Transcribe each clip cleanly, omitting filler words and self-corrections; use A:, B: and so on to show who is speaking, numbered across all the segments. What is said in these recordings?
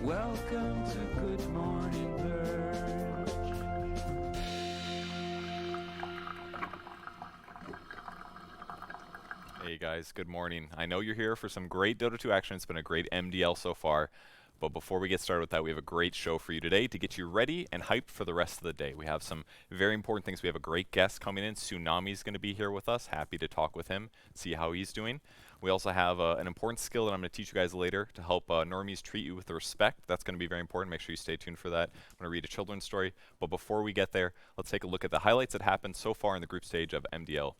A: Welcome to Good Morning Purge.
B: Hey guys, good morning. I know you're here for some great Dota 2 action. It's been a great MDL so far. But before we get started with that, we have a great show for you today to get you ready and hyped for the rest of the day. We have some very important things. We have a great guest coming in. Tsunami's going to be here with us. Happy to talk with him, see how he's doing. We also have an important skill that I'm going to teach you guys later to help normies treat you with respect. That's going to be very important. Make sure you stay tuned for that. I'm going to read a children's story. But before we get there, let's take a look at the highlights that happened so far in the group stage of MDL.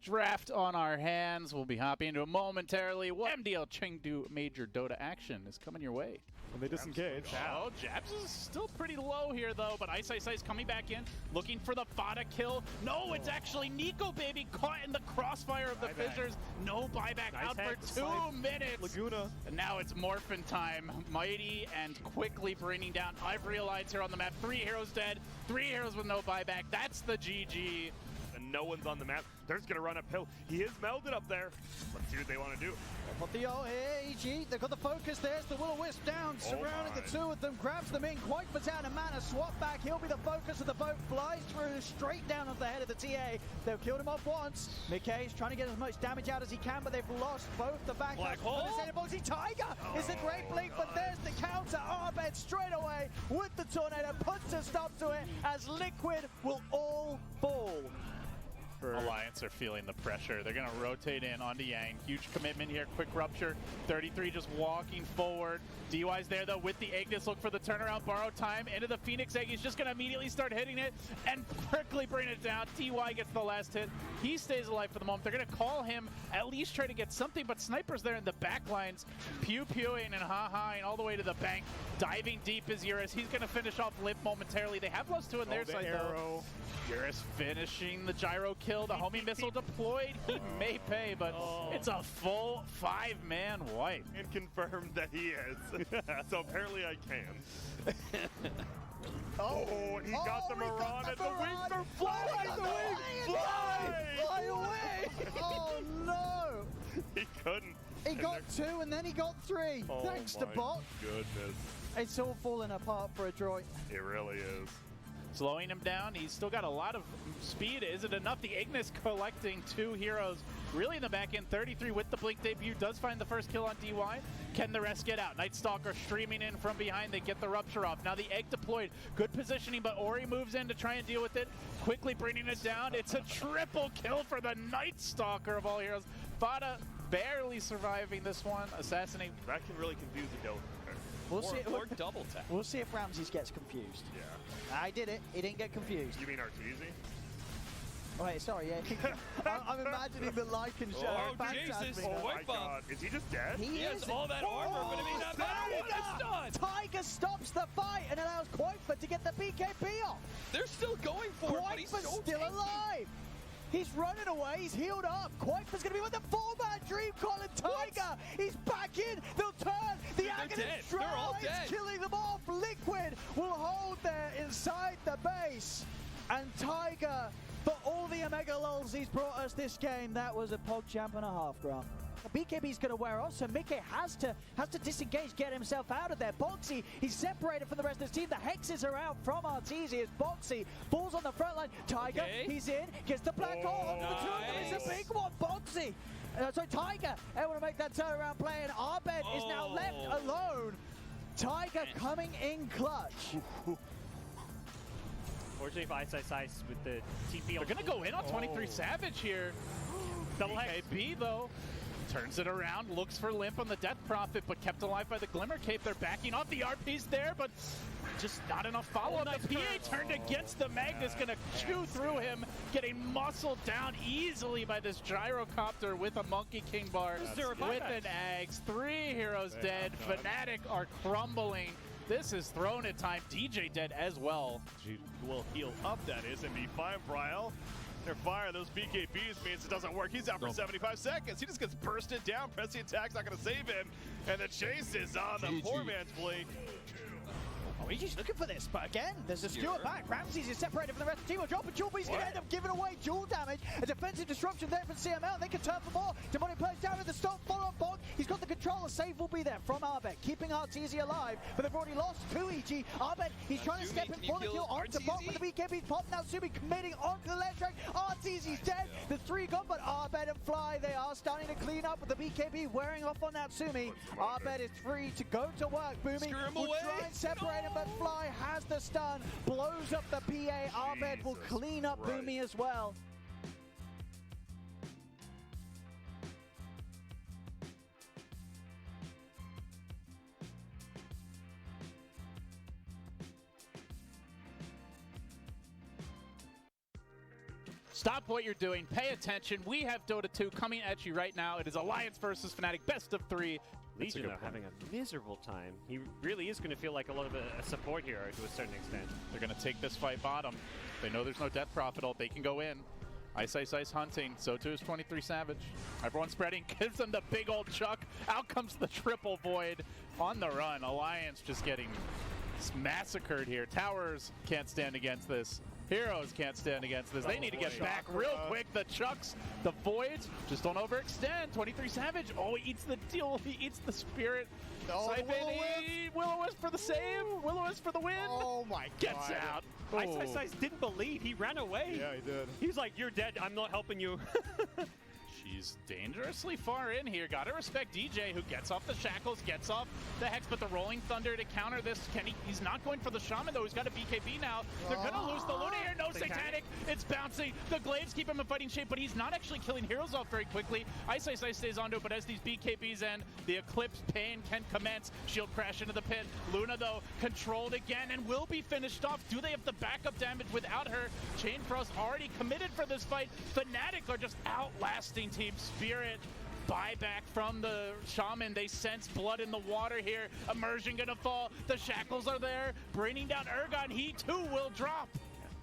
C: Draft on our hands. We'll be hopping into it momentarily. MDL Chengdu major Dota action is coming your way.
D: When they disengage.
C: Oh, Jabs is still pretty low here, though, but Ice is coming back in, looking for the Fnatic kill. No, it's actually Nico, baby, caught in the crossfire of the Fissures. No buyback out for 2 minutes.
D: Laguna.
C: And now it's Morphin time. Mighty and quickly bringing down Ivory Alliance here on the map. 3 heroes dead, 3 heroes with no buyback. That's the GG.
D: And no one's on the map. They're just going to run uphill. He is melded up there. Let's see what they want to do.
E: But the AEG, they've got the focus. There's the Will-O-Wisp down, surrounding the two of them, grabs them in. Quite puts out a mana swap back. He'll be the focus of the boat, flies through straight down on the head of the TA. They've killed him off once. McKay's trying to get as much damage out as he can, but they've lost both the backup.
D: Black hole.
E: Tiger is a great blink, but there's the counter. Arbed straight away with the tornado, puts a stop to it as Liquid will all fall.
C: Alliance are feeling the pressure. They're going to rotate in onto Yang. Huge commitment here. Quick rupture. 33 just walking forward. DY's there, though, with the Ignis. Look for the turnaround. Borrow time into the Phoenix Egg. He's just going to immediately start hitting it and quickly bring it down. TY gets the last hit. He stays alive for the moment. They're going to call him, at least try to get something, but Sniper's there in the back lines. Pew-pewing and ha-haing all the way to the bank. Diving deep is Eurus. He's going to finish off Limp momentarily. They have lost 2 on their side, though. Eurus finishing the gyro kill. The homing missile deployed. He may pay, but it's a full 5-man wipe.
D: And confirmed that he is. So apparently I can. And he got the Maran and the wings are flying. The wings
E: fly away. Oh no.
D: He couldn't.
E: He got 2 and then he got 3. Thanks to Bot.
D: Goodness.
E: It's all falling apart for a droid.
D: It really is.
C: Slowing him down. He's still got a lot of speed. Is it enough? The Ignis collecting 2 heroes really in the back end. 33 with the Blink debut does find the first kill on DY. Can the rest get out? Night Stalker streaming in from behind. They get the rupture off. Now the egg deployed. Good positioning, but Ori moves in to try and deal with it. Quickly bringing it down. It's a triple kill for the Night Stalker of all heroes. Fada barely surviving this one. Assassinate.
D: That can really confuse the Dota.
E: Or
C: double tap.
E: We'll see if Ramses gets confused.
D: Yeah.
E: I did it. He didn't get confused.
D: You mean Arteezy?
E: Oh, wait, sorry, yeah. I'm imagining the Lycan show.
F: Oh, Jesus.
D: Oh my God. Is he just dead?
E: He
F: has all that armor, but it may not matter what it's done.
E: Tiger stops the fight and allows Quaitford to get the BKB off.
F: They're still going for it, but he's so
E: still
F: tanky.
E: alive. He's running away. He's healed up. Quaitford's going to be with the 4-man Dream Calling Tiger. He's back in. They'll turn. The Aghanim Strides killing them off. Liquid will hold there inside the base. And Tiger, for all the Omega lulls he's brought us this game, that was a Pog champ and a half, Grant. BKB's going to wear off, so Mickey has to disengage, get himself out of there. Boxy, he's separated from the rest of his team. The hexes are out from Arteezy as Boxy falls on the front line. Tiger, he's in, gets the black hole onto the two of them. It's a big one, Boxy. So Tiger able to make that turnaround play, and Arbed is now left alone. Tiger coming in clutch.
G: Fortunately for Ice with the TP.
C: They're going to go in on 23 Savage here.
G: Double
C: BKB though. Turns it around, looks for Limp on the Death Prophet, but kept alive by the Glimmer Cape. They're backing off. The RP's there, but just not enough follow-up. The PA turned against the Magnus, gonna chew through him, getting muscled down easily by this Gyrocopter with a Monkey King bar, with an Axe. 3 heroes dead. Fnatic are crumbling. This is thrown at time. DJ dead as well.
D: G will heal up, that is, and be fine, Bryle. They're firing those BKBs means it doesn't work. He's out for 75 seconds. He just gets bursted down. Pressing attack's not going to save him. And the chase is on the poor man's blink.
E: Oh, he's just looking for this, but again, there's a skewer back. Ramses is separated from the rest of the team. Will drop a jewel, but he's going to end up giving away jewel damage. A defensive disruption there from CML. They can turn for more. Demonic Purge down with the stop. Follow up Bog. He's got the control. A save will be there from Arbet, keeping Arteezy alive, but they've already lost to EG. Arbet, he's trying to step in for the kill onto Bog, but the BKB's popped. Now Sumi committing onto the left track. Arteezy's dead. The 3 gone, but Arbet and Fly, they are starting to clean up with the BKB wearing off on Natsumi. Arbet is free to go to work. Boomy will try and separate him, but Fly has the stun, blows up the PA. Arbet will clean up Boomy as well.
C: Stop what you're doing. Pay attention. We have Dota 2 coming at you right now. It is Alliance versus Fnatic, best of 3.
G: Legion are having a miserable time. He really is going to feel like a lot of a support hero to a certain extent.
C: They're going to take this fight bottom. They know there's no death profit. They can go in. Ice, ice, ice hunting. So too is 23 Savage. Everyone spreading. Gives them the big old chuck. Out comes the triple void on the run. Alliance just getting massacred here. Towers can't stand against this. Heroes can't stand against this. They need to get back real quick. The chucks, the voids, just don't overextend. 23 Savage. Oh, he eats the deal. He eats the spirit.
D: Oh,
C: Will-O-Wisp for the save. Will-O-Wisp for the win.
D: Oh my God.
C: Gets out.
G: Ice didn't believe. He ran away.
D: Yeah, he did.
G: He's like, you're dead. I'm not helping you.
C: She's dangerously far in here. Gotta respect DJ, who gets off the shackles, gets off the Hex, but the Rolling Thunder to counter this. He's not going for the Shaman, though. He's got a BKB now. They're gonna lose the Luna here. No Satanic. It's bouncing. The Glaives keep him in fighting shape, but he's not actually killing heroes off very quickly. Ice stays onto it, but as these BKBs end, the Eclipse pain can commence. Shield crash into the pit. Luna, though, controlled again and will be finished off. Do they have the backup damage without her? Chain Frost already committed for this fight. Fnatic are just outlasting Team Spirit. Buyback from the Shaman. They sense blood in the water here. Immersion gonna fall. The shackles are there. Bringing down Ergon. He too will drop.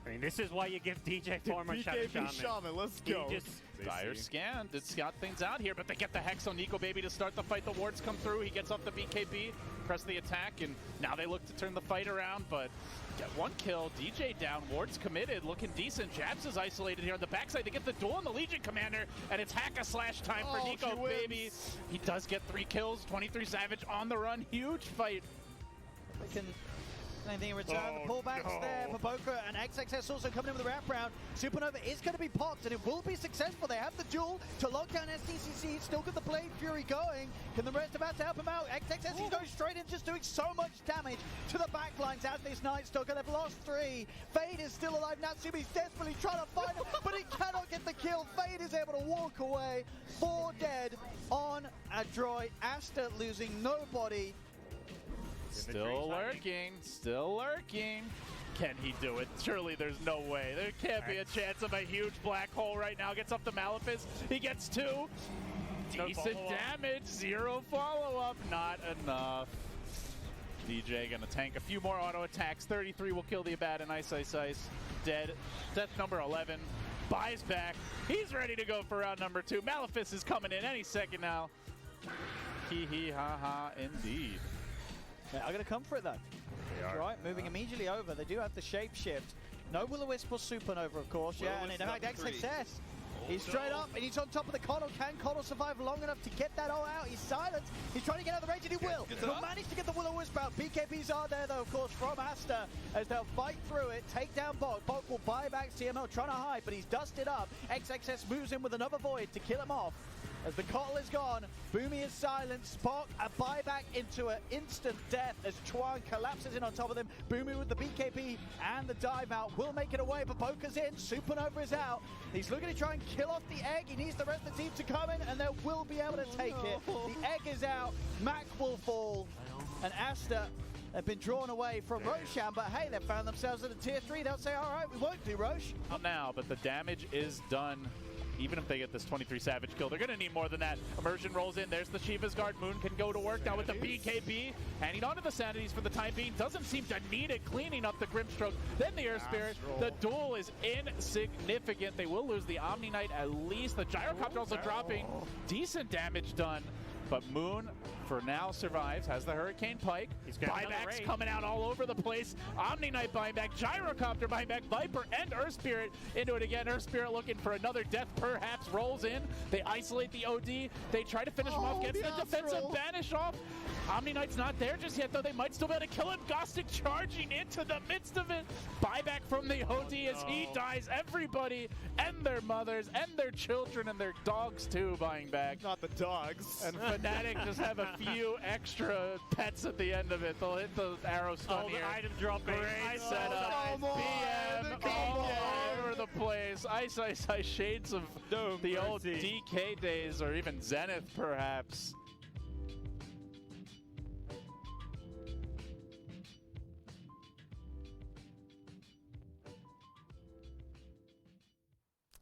G: I mean, this is why you give DJ former
D: BKB Shaman. Let's go.
C: Dire scan. It's got things out here, but they get the Hex on Nico Baby to start the fight. The wards come through. He gets off the BKB, press the attack, and now they look to turn the fight around, but get one kill. DJ down. Wards committed. Looking decent. Jabs is isolated here on the backside. They get the duel on the Legion Commander, and it's hack-a-slash time for Nico Baby. He does get 3 kills. 23 Savage on the run. Huge fight.
E: They can anything in return. The pullback's there for Boca, and XXS also coming in with a wraparound. Supernova is going to be popped, and it will be successful. They have the duel to lock down SDCC. Still got the Blade Fury going. Can the rest about to help him out? XXS, he's going straight in, just doing so much damage to the backlines as this Night Stalker. They've lost 3. Fade is still alive. Natsumi's desperately trying to find him, but he cannot get the kill. Fade is able to walk away. 4 dead on a droid. Asta losing nobody.
C: Still lurking, still lurking. Can he do it? Surely there's no way. There can't be a chance of a huge black hole right now. Gets up to Malefice. He gets 2. Decent damage. 0 follow-up. Not enough. DJ gonna tank a few more auto attacks. 33 will kill the Abaddon. Ice, ice, ice. Dead. Death number 11. Buys back. He's ready to go for round number 2. Malefice is coming in any second now. Hee hee ha ha indeed.
E: Yeah, I'm going to come for it, though. Right, moving immediately over. They do have the shapeshift. No Will-O-Wisp or Supernova, of course. Yeah, and in fact, XXS. He's straight up, and he's on top of the Coddle. Can Coddle survive long enough to get that all out? He's silenced. He's trying to get out of the range, and he will. He'll manage to get the Will-O-Wisp out. BKBs are there, though, of course, from Asta, as they'll fight through it, take down Bog. Bog will buy back CML, trying to hide, but he's dusted up. XXS moves in with another Void to kill him off. As the Coddle is gone, Boomy is silenced. Spock, a buyback into an instant death as Chuan collapses in on top of them. Boomy with the BKB and the dive out will make it away, but Boca's in. Supernova is out. He's looking to try and kill off the egg. He needs the rest of the team to come in, and they will be able to take it. The egg is out. Mac will fall, and Asta have been drawn away from Roshan, but hey, they've found themselves at a tier 3. They'll say, all right, we won't do Rosh.
C: Not now, but the damage is done. Even if they get this 23 Savage kill, they're going to need more than that. Immersion rolls in. There's the Shiva's Guard. Moon can go to work now with the BKB. Hanging on to the Sanities for the time being. Doesn't seem to need it. Cleaning up the Grimstroke. Then the Air Spirit. The duel is insignificant. They will lose the Omni Knight at least. The Gyrocopter also dropping. Decent damage done. But Moon for now survives, has the Hurricane Pike.
G: He's got another
C: Buybacks
G: raid.
C: coming out all over the place. Omni Knight buying back, Gyrocopter buying back, Viper and Earth Spirit into it again. Earth Spirit looking for another death, perhaps rolls in. They isolate the OD. They try to finish him off, gets the defensive banish off. Omni Knight's not there just yet, though. They might still be able to kill him. Gostic charging into the midst of it. Buyback from the OD as he dies. Everybody and their mothers and their children and their dogs, too, buying back.
D: Not the dogs.
C: And Fnatic just have a few extra pets at the end of it. They'll hit the arrow stun here.
G: The item dropping.
C: Great setup. BM all over the place. Ice, shades of the old DK days, or even Zenith, perhaps.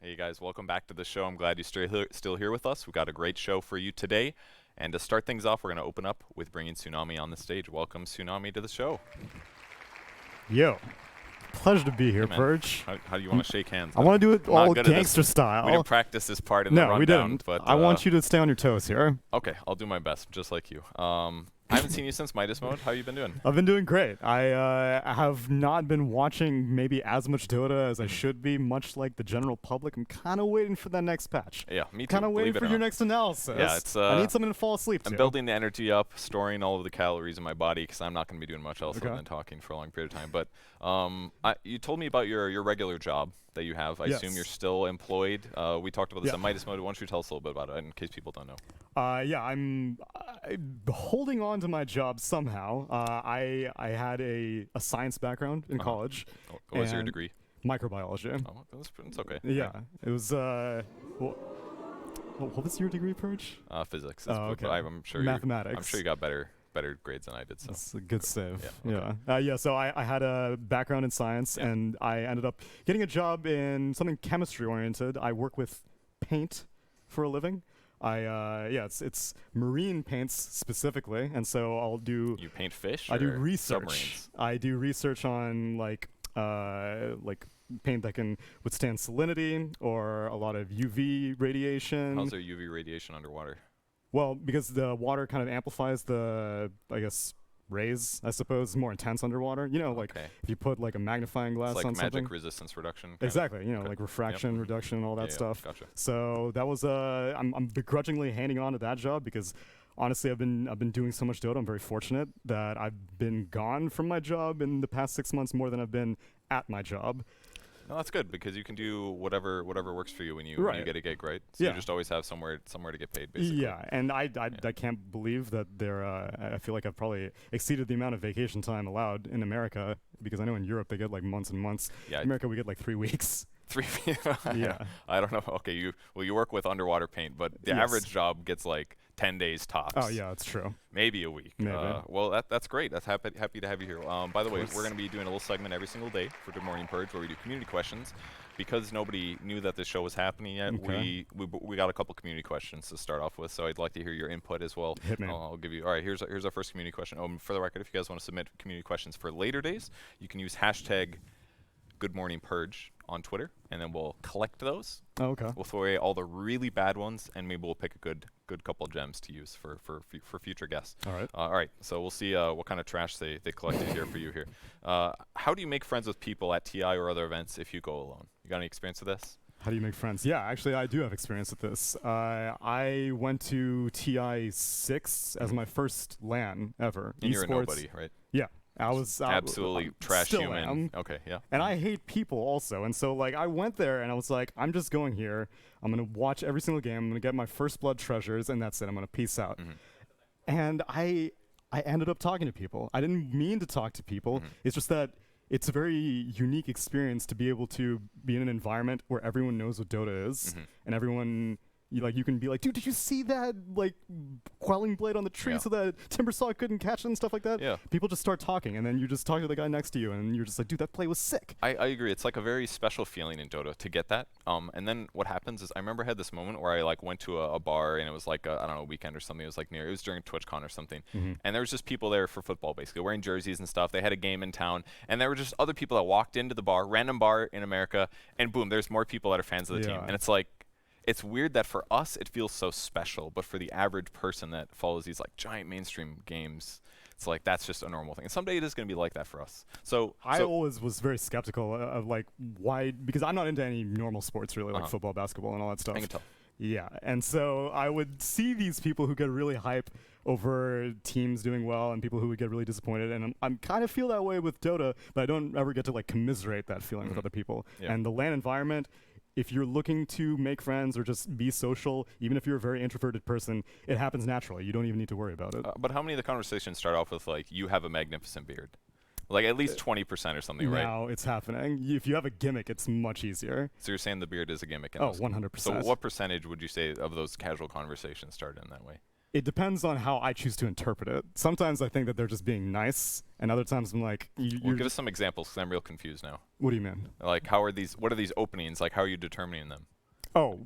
B: Hey guys, welcome back to the show. I'm glad you're still here with us. We've got a great show for you today. And to start things off, we're going to open up with bringing Tsunami on the stage. Welcome, Tsunami, to the show.
H: Yo, pleasure to be here,
B: Hey,
H: Purge.
B: How do you want to shake hands?
H: I want to do it
B: I'm not
H: all
B: good at this.
H: gangster style.
B: We didn't practice this part in the
H: No,
B: rundown.
H: we didn't.
B: But,
H: I want you to stay on your toes here.
B: Okay, I'll do my best, just like you. I haven't seen you since Midas Mode. How you been doing?
H: I've been doing great. I have not been watching maybe as much Dota as I should be, much like the general public. I'm kind of waiting for that next patch.
B: Yeah, me too.
H: Kind of waiting
B: believe it
H: for
B: or
H: your
B: not.
H: next analysis.
B: Yeah, it's,
H: I need something to fall asleep to.
B: I'm building the energy up, storing all of the calories in my body because I'm not going to be doing much else
H: Okay.
B: other than talking for a long period of time. But you told me about your regular job that you have. I assume
H: Yes.
B: you're still employed. We talked about this
H: Yeah.
B: on Midas Mode. Why don't you tell us a little bit about it in case people don't know?
H: Yeah, I'm holding on to my job somehow. I had a science background in college.
B: What was your
H: and
B: degree?
H: Microbiology.
B: Oh, it's okay.
H: Yeah, it was. What was your degree, Purge?
B: Physics.
H: Oh, okay.
B: I'm sure
H: Mathematics.
B: I'm sure you got better grades than I did. So.
H: That's a good save.
B: Yeah,
H: Yeah. So I had a background in science,
B: Yeah.
H: and I ended up getting a job in something chemistry oriented. I work with paint for a living. It's marine paints specifically, and so I'll do.
B: You paint fish?
H: I do
B: or
H: research.
B: Submarines?
H: I do research on like paint that can withstand salinity or a lot of UV radiation.
B: How's there UV radiation underwater?
H: Well, because the water kind of amplifies the, I guess, rays, I suppose, more intense underwater. You know, like
B: Okay.
H: if you put like a magnifying glass
B: It's like
H: on
B: magic
H: something.
B: resistance reduction. kinda?
H: Exactly. You know,
B: Okay.
H: like refraction, reduction, all that
B: Yeah,
H: stuff.
B: Gotcha.
H: So that was I'm begrudgingly hanging on to that job because honestly I've been doing so much Dota. I'm very fortunate that I've been gone from my job in the past 6 months more than I've been at my job.
B: No, that's good because you can do whatever works for you when you
H: Right.
B: get a gig, right? So
H: Yeah.
B: you just always have somewhere to get paid, basically.
H: Yeah, and I can't believe that I feel like I've probably exceeded the amount of vacation time allowed in America because I know in Europe they get like months and months.
B: Yeah.
H: In America we get like 3 weeks.
B: 3
H: Yeah.
B: I don't know. Okay, you work with underwater paint, but the
H: Yes.
B: average job gets like 10 days tops.
H: Oh yeah, that's true.
B: Maybe a week.
H: Maybe.
B: Well, that's great. That's happy to have you here. By the way,
H: course.
B: we're going to be doing a little segment every single day for Good Morning Purge where we do community questions. Because nobody knew that this show was happening yet,
H: Okay.
B: we got a couple community questions to start off with. So I'd like to hear your input as well.
H: Hit me.
B: I'll give you. All right, here's our first community question. For the record, if you guys want to submit community questions for later days, you can use hashtag Good Morning Purge on Twitter, and then we'll collect those.
H: Oh, okay.
B: We'll throw away all the really bad ones, and maybe we'll pick a good couple gems to use for future guests.
H: All right.
B: All right. So we'll see what kind of trash they collected here for you here. How do you make friends with people at TI or other events if you go alone? You got any experience with this?
H: How do you make friends? Yeah, actually, I do have experience with this. I went to TI 6 as my first LAN ever.
B: And you're a
H: Esports.
B: nobody, right?
H: Yeah, I was
B: Absolutely trash
H: still
B: human.
H: am.
B: Okay, yeah.
H: And I hate people also. And so like I went there and I was like, I'm just going here. I'm going to watch every single game. I'm going to get my first blood treasures and that's it. I'm going to peace out.
B: Mm-hmm.
H: And I ended up talking to people. I didn't mean to talk to people. It's just that it's a very unique experience to be able to be in an environment where everyone knows what Dota is and everyone you can be like, dude, did you see that like quelling blade on the tree
B: Yeah.
H: so that Timbersaw couldn't catch it and stuff like that?
B: Yeah.
H: People just start talking and then you just talk to the guy next to you and you're just like, dude, that play was sick.
B: I agree. It's like a very special feeling in Dota to get that. And then what happens is I remember I had this moment where I like went to a bar and it was like a weekend or something. It was like it was during TwitchCon or something. And there was just people there for football basically wearing jerseys and stuff. They had a game in town and there were just other people that walked into the bar, random bar in America, and boom, there's more people that are fans of the team.
H: Yeah.
B: And it's like it's weird that for us it feels so special, but for the average person that follows these like giant mainstream games, it's like that's just a normal thing. And someday it is going to be like that for us. So
H: I always was very skeptical of like why, because I'm not into any normal sports really, like football, basketball, and all that stuff.
B: I can tell.
H: Yeah, and so I would see these people who get really hype over teams doing well and people who would get really disappointed, and I'm kind of feel that way with Dota, but I don't ever get to like commiserate that feeling with other people.
B: Yeah.
H: And the LAN environment, if you're looking to make friends or just be social, even if you're a very introverted person, it happens naturally. You don't even need to worry about it.
B: But how many of the conversations start off with like, you have a magnificent beard? Like at least 20% or something, right?
H: Now it's happening. If you have a gimmick, it's much easier.
B: So you're saying the beard is a gimmick? In
H: Oh,
B: those
H: 100%.
B: So what percentage would you say of those casual conversations start in that way?
H: It depends on how I choose to interpret it. Sometimes I think that they're just being nice, and other times I'm like,
B: Well, give us some examples, because I'm real confused now.
H: What do you mean?
B: Like, what are these openings? Like, how are you determining them?
H: Oh,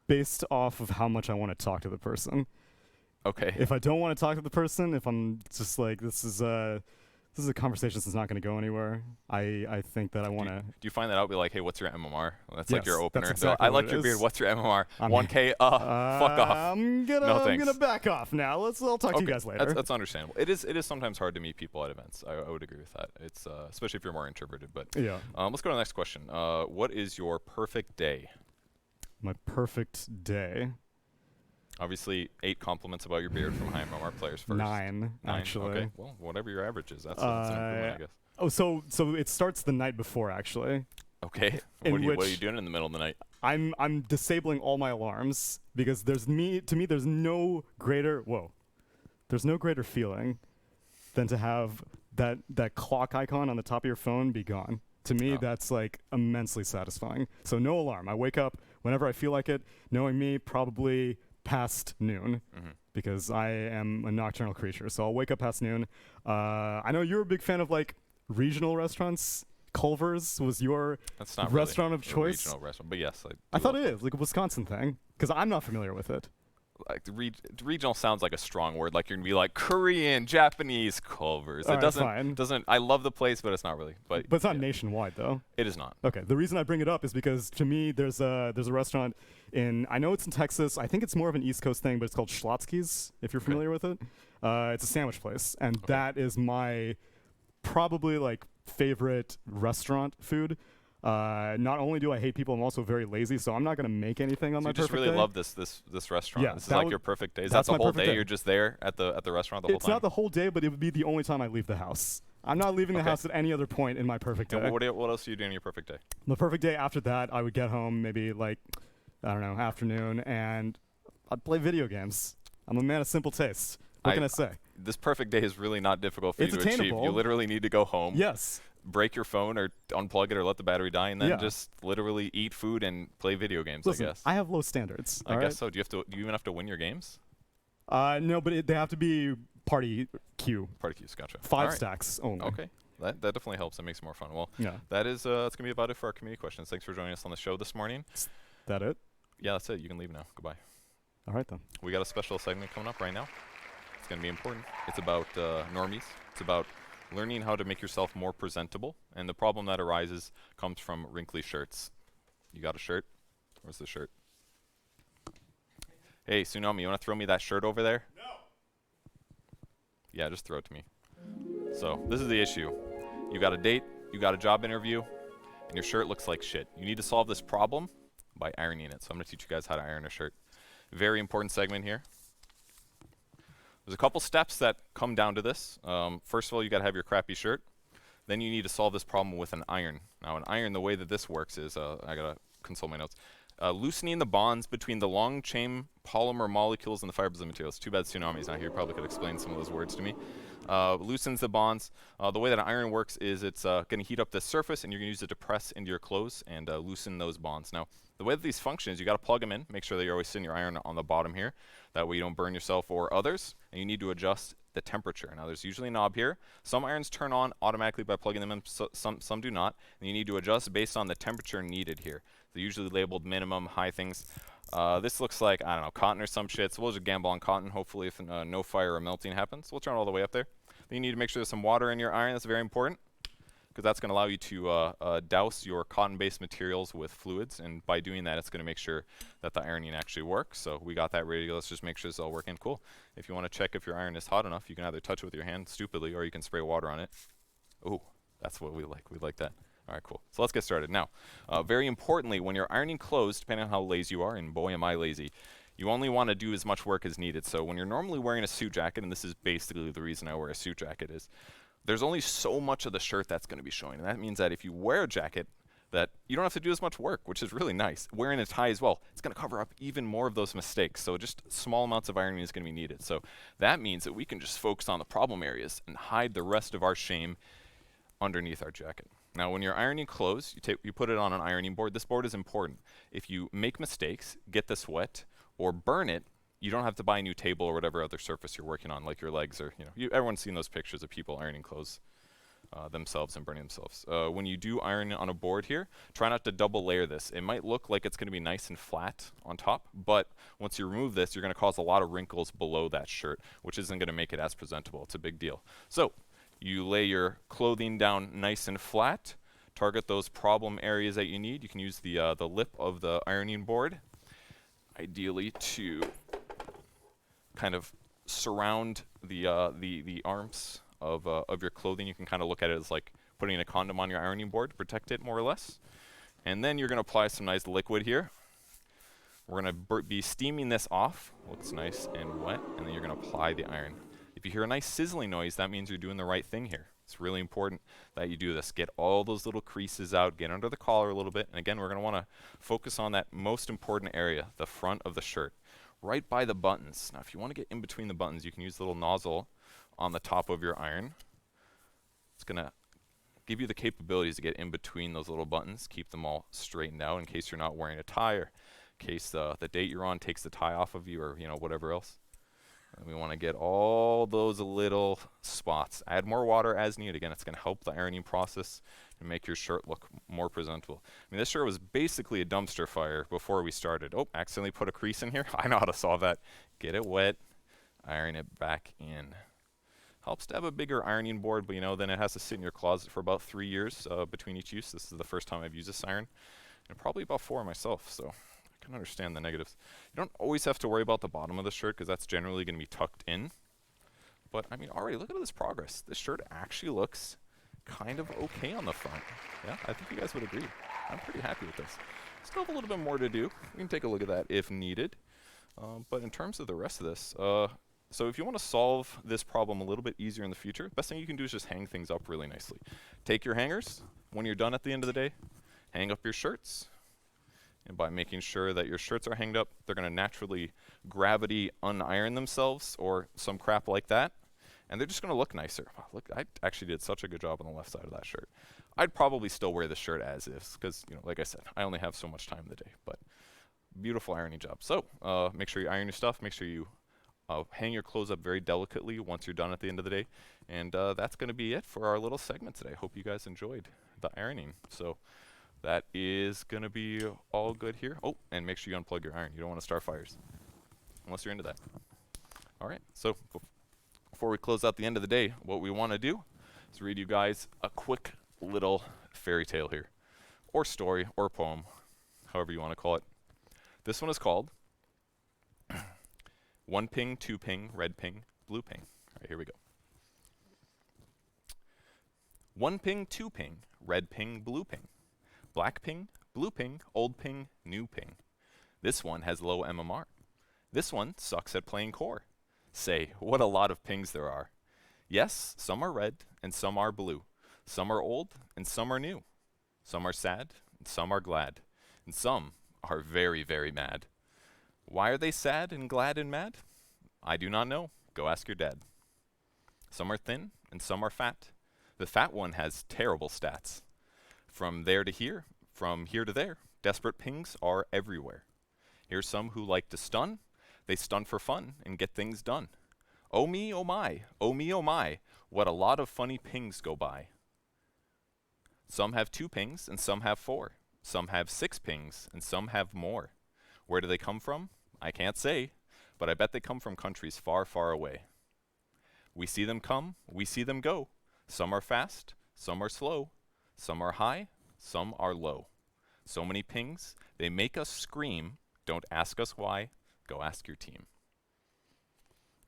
H: based off of how much I want to talk to the person.
B: Okay.
H: If I don't want to talk to the person, if I'm just like, this is a conversation that's not going to go anywhere, I think that I want to.
B: Do you find that out? Be like, hey, what's your MMR? Well, that's
H: Yes,
B: like your opener.
H: that's
B: So,
H: exactly
B: I
H: what
B: like
H: it
B: your beard.
H: is.
B: What's your MMR?
H: I'm
B: 1K? Fuck off.
H: I'm
B: No,
H: gonna
B: thanks.
H: back off now. I'll talk to you guys later.
B: That's understandable. It is sometimes hard to meet people at events. I would agree with that. It's especially if you're more introverted. But
H: Yeah.
B: Let's go to the next question. What is your perfect day?
H: My perfect day.
B: Obviously, 8 compliments about your beard from high MMR players first.
H: 9, actually.
B: Okay. Well, whatever your average is, that's an improvement, I guess.
H: Oh, so it starts the night before, actually.
B: Okay.
H: In
B: What are you
H: which-
B: doing in the middle of the night?
H: I'm disabling all my alarms because there's no greater feeling than to have that clock icon on the top of your phone be gone. To me, that's like immensely satisfying. So no alarm. I wake up whenever I feel like it. Knowing me, probably past noon, because I am a nocturnal creature. So I'll wake up past noon. I know you're a big fan of like regional restaurants. Culver's was your
B: That's not
H: restaurant
B: really
H: of choice.
B: a regional restaurant, but yes,
H: I thought it is like a Wisconsin thing because I'm not familiar with it.
B: like regional sounds like a strong word. Like you're gonna be like Korean, Japanese, Culver's.
H: All
B: It
H: right,
B: doesn't
H: fine.
B: doesn't. I love the place, but it's not really. But
H: But it's not
B: yeah,
H: nationwide though.
B: It is not.
H: Okay, the reason I bring it up is because to me there's a restaurant I know it's in Texas. I think it's more of an East Coast thing, but it's called Schlotzsky's, if you're familiar with it. It's a sandwich place, and that is my probably like favorite restaurant food. Not only do I hate people, I'm also very lazy, so I'm not gonna make anything on
B: So
H: my
B: you just
H: perfect
B: really
H: day.
B: love this restaurant.
H: Yeah,
B: This is
H: that
B: like
H: would-
B: your perfect day. Is
H: that's
B: that the
H: my
B: whole
H: perfect
B: day?
H: day.
B: You're just there at the restaurant the whole
H: It's
B: time?
H: not the whole day, but it would be the only time I leave the house. I'm not leaving the
B: Okay.
H: house at any other point in my perfect day.
B: And what else do you do in your perfect day?
H: The perfect day after that, I would get home maybe like, I don't know, afternoon, and I'd play video games. I'm a man of simple taste. What can I say?
B: This perfect day is really not difficult for
H: It's
B: you to achieve.
H: attainable.
B: You literally need to go home,
H: Yes.
B: break your phone or unplug it or let the battery die, and then
H: Yeah.
B: just literally eat food and play video games,
H: Listen,
B: I guess.
H: I have low standards.
B: I
H: all
B: guess
H: right?
B: so. Do you even have to win your games?
H: No, but they have to be party queue.
B: Party queues, gotcha.
H: 5
B: All right.
H: stacks only.
B: Okay. That definitely helps. That makes it more fun. Well,
H: Yeah.
B: that's going to be about it for our community questions. Thanks for joining us on the show this morning.
H: That it?
B: Yeah, that's it. You can leave now. Goodbye.
H: All right then.
B: We got a special segment coming up right now. It's going to be important. It's about normies. It's about learning how to make yourself more presentable. And the problem that arises comes from wrinkly shirts. You got a shirt? Where's the shirt? Hey, Tsunami, you want to throw me that shirt over there? No. Yeah, just throw it to me. So this is the issue. You got a date, you got a job interview, and your shirt looks like shit. You need to solve this problem by ironing it. So I'm going to teach you guys how to iron a shirt. Very important segment here. There's a couple steps that come down to this. First of all, you got to have your crappy shirt. Then you need to solve this problem with an iron. Now, an iron, the way that this works is, I got to consult my notes, loosening the bonds between the long chain polymer molecules and the fibers of the materials. Too bad Tsunami's not here. Probably could explain some of those words to me. Loosens the bonds. The way that an iron works is it's going to heat up the surface, and you're going to use it to press into your clothes and loosen those bonds. Now, the way that these function is you got to plug them in. Make sure that you're always sitting your iron on the bottom here. That way you don't burn yourself or others. And you need to adjust the temperature. Now, there's usually a knob here. Some irons turn on automatically by plugging them in. Some do not. And you need to adjust based on the temperature needed here. They're usually labeled minimum, high things. This looks like, I don't know, cotton or some shit. So we'll just gamble on cotton. Hopefully if no fire or melting happens, we'll turn it all the way up there. Then you need to make sure there's some water in your iron. That's very important. because that's going to allow you to douse your cotton-based materials with fluids, and by doing that, it's going to make sure that the ironing actually works. So we got that ready. Let's just make sure it's all working. Cool. If you want to check if your iron is hot enough, you can either touch it with your hand stupidly, or you can spray water on it. Ooh, that's what we like. We like that. All right, cool. So let's get started. Now, very importantly, when you're ironing clothes, depending on how lazy you are, and boy am I lazy, you only want to do as much work as needed. So when you're normally wearing a suit jacket, and this is basically the reason I wear a suit jacket, is there's only so much of the shirt that's going to be showing. And that means that if you wear a jacket, that you don't have to do as much work, which is really nice. Wearing a tie as well, it's going to cover up even more of those mistakes. So just small amounts of ironing is going to be needed. So that means that we can just focus on the problem areas and hide the rest of our shame underneath our jacket. Now, when you're ironing clothes, you put it on an ironing board. This board is important. If you make mistakes, get this wet, or burn it, you don't have to buy a new table or whatever other surface you're working on, like your legs, or everyone's seen those pictures of people ironing clothes themselves and burning themselves. When you do iron on a board here, try not to double layer this. It might look like it's going to be nice and flat on top, but once you remove this, you're going to cause a lot of wrinkles below that shirt, which isn't going to make it as presentable. It's a big deal. So you lay your clothing down nice and flat, target those problem areas that you need. You can use the lip of the ironing board, ideally to kind of surround the arms of your clothing. You can kind of look at it as like putting a condom on your ironing board to protect it, more or less. And then you're going to apply some nice liquid here. We're going to be steaming this off. Looks nice and wet. And then you're going to apply the iron. If you hear a nice sizzling noise, that means you're doing the right thing here. It's really important that you do this. Get all those little creases out, get under the collar a little bit. And again, we're going to want to focus on that most important area, the front of the shirt, right by the buttons. Now, if you want to get in between the buttons, you can use the little nozzle on the top of your iron. It's going to give you the capabilities to get in between those little buttons, keep them all straightened out in case you're not wearing a tie, or in case the date you're on takes the tie off of you, or whatever else. And we want to get all those little spots. Add more water as needed. Again, it's going to help the ironing process and make your shirt look more presentable. I mean, this shirt was basically a dumpster fire before we started. Oh, accidentally put a crease in here. I know how to solve that. Get it wet, iron it back in. Helps to have a bigger ironing board, but then it has to sit in your closet for about 3 years between each use. This is the first time I've used this iron, and probably about 4 myself, so I can understand the negatives. You don't always have to worry about the bottom of the shirt, because that's generally going to be tucked in. But, I mean, already, look at this progress. This shirt actually looks kind of okay on the front. Yeah, I think you guys would agree. I'm pretty happy with this. Still have a little bit more to do. We can take a look at that if needed. But in terms of the rest of this, so if you want to solve this problem a little bit easier in the future, best thing you can do is just hang things up really nicely. Take your hangers. When you're done at the end of the day, hang up your shirts. And by making sure that your shirts are hanged up, they're going to naturally gravity uniron themselves or some crap like that. And they're just going to look nicer. Wow, look, I actually did such a good job on the left side of that shirt. I'd probably still wear this shirt as is because, like I said, I only have so much time in the day. But beautiful ironing job. So make sure you iron your stuff. Make sure you hang your clothes up very delicately once you're done at the end of the day. And that's going to be it for our little segment today. Hope you guys enjoyed the ironing. So that is going to be all good here. Oh, and make sure you unplug your iron. You don't want to start fires unless you're into that. All right, so before we close out the end of the day, what we want to do is read you guys a quick little fairy tale here, or story, or poem, however you want to call it. This one is called 1 ping, 2 ping, red ping, blue ping. All right, here we go. 1 ping, 2 ping, red ping, blue ping. Black ping, blue ping, old ping, new ping. This one has low MMR. This one sucks at playing core. Say, what a lot of pings there are. Yes, some are red and some are blue. Some are old and some are new. Some are sad and some are glad. And some are very, very mad. Why are they sad and glad and mad? I do not know. Go ask your dad. Some are thin and some are fat. The fat one has terrible stats. From there to here, from here to there, desperate pings are everywhere. Here's some who like to stun. They stun for fun and get things done. Oh me, oh my, oh me, oh my, what a lot of funny pings go by. Some have 2 pings and some have 4. Some have 6 pings and some have more. Where do they come from? I can't say, but I bet they come from countries far, far away. We see them come, we see them go. Some are fast, some are slow. Some are high, some are low. So many pings, they make us scream. Don't ask us why, go ask your team.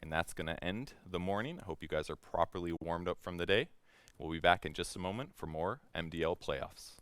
B: And that's going to end the morning. I hope you guys are properly warmed up from the day. We'll be back in just a moment for more MDL playoffs.